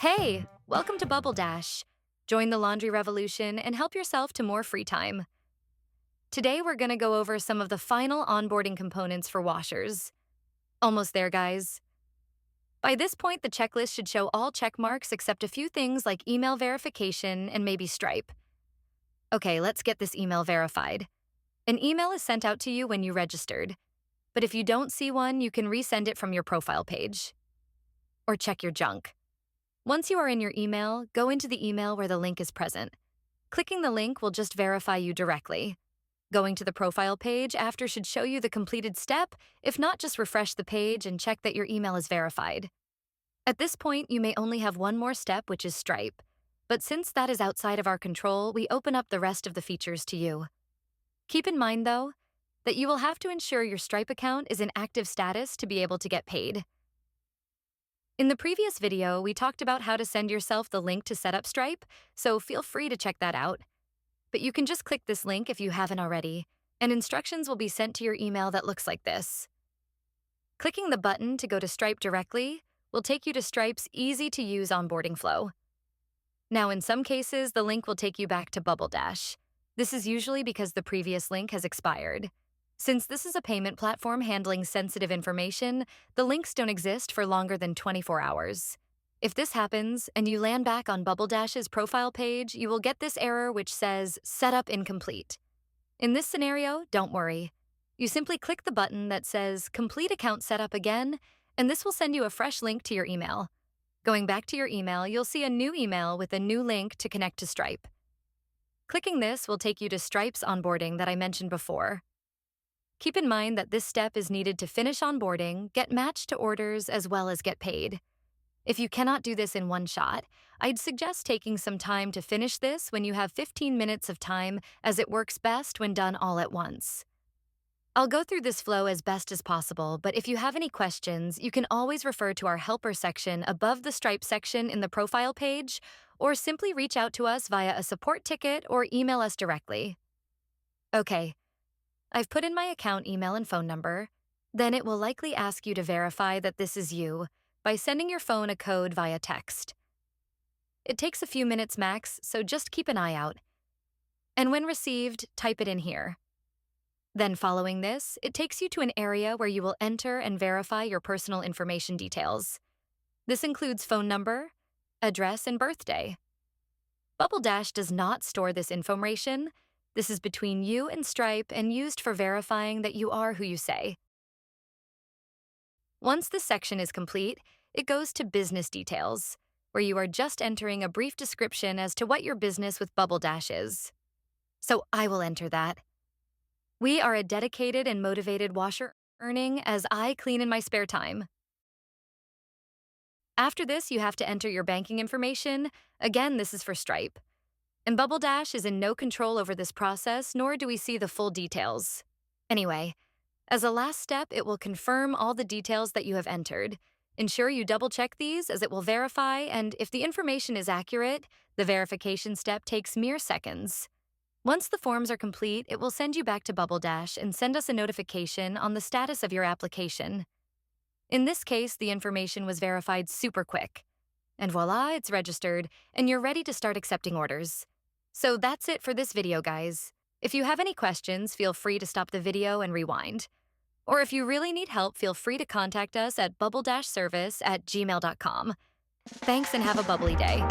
Hey, welcome to BubbleDash. Join the laundry revolution and help yourself to more free time. Today, we're going to go over some of the final onboarding components for washers. Almost there, guys. By this point, the checklist should show all check marks except a few things like email verification and maybe Stripe. Okay, let's get this email verified. An email is sent out to you when you registered, but if you don't see one, you can resend it from your profile page. Or check your junk. Once you are in your email, go into the email where the link is present. Clicking the link will just verify you directly. Going to the profile page after should show you the completed step. If not, just refresh the page and check that your email is verified. At this point, you may only have one more step, which is Stripe. But since that is outside of our control, we open up the rest of the features to you. Keep in mind, though, that you will have to ensure your Stripe account is in active status to be able to get paid. In the previous video, we talked about how to send yourself the link to set up Stripe, so feel free to check that out. But you can just click this link if you haven't already, and instructions will be sent to your email that looks like this. Clicking the button to go to Stripe directly will take you to Stripe's easy-to-use onboarding flow. Now, in some cases, the link will take you back to BubbleDash. This is usually because the previous link has expired. Since this is a payment platform handling sensitive information, the links don't exist for longer than 24 hours. If this happens and you land back on BubbleDash's profile page, you will get this error which says Setup Incomplete. In this scenario, don't worry. You simply click the button that says Complete Account Setup again, and this will send you a fresh link to your email. Going back to your email, you'll see a new email with a new link to connect to Stripe. Clicking this will take you to Stripe's onboarding that I mentioned before. Keep in mind that this step is needed to finish onboarding, get matched to orders, as well as get paid. If you cannot do this in one shot, I'd suggest taking some time to finish this when you have 15 minutes of time, as it works best when done all at once. I'll go through this flow as best as possible, but if you have any questions, you can always refer to our Helper section above the Stripe section in the profile page, or simply reach out to us via a support ticket or email us directly. Okay. I've put in my account email and phone number. Then it will likely ask you to verify that this is you by sending your phone a code via text. It takes a few minutes max, so just keep an eye out. And when received, type it in here. Then following this, it takes you to an area where you will enter and verify your personal information details. This includes phone number, address, and birthday. BubbleDash does not store this information. This is between you and Stripe and used for verifying that you are who you say. Once this section is complete, it goes to business details, where you are just entering a brief description as to what your business with BubbleDash is. So I will enter that. We are a dedicated and motivated washer earning as I clean in my spare time. After this, you have to enter your banking information. Again, this is for Stripe. And BubbleDash is in no control over this process, nor do we see the full details. Anyway, as a last step, it will confirm all the details that you have entered. Ensure you double-check these as it will verify, and if the information is accurate, the verification step takes mere seconds. Once the forms are complete, it will send you back to BubbleDash and send us a notification on the status of your application. In this case, the information was verified super quick. And voila, it's registered, and you're ready to start accepting orders. So that's it for this video, guys. If you have any questions, feel free to stop the video and rewind. Or if you really need help, feel free to contact us at bubbledashservice@gmail.com. Thanks and have a bubbly day.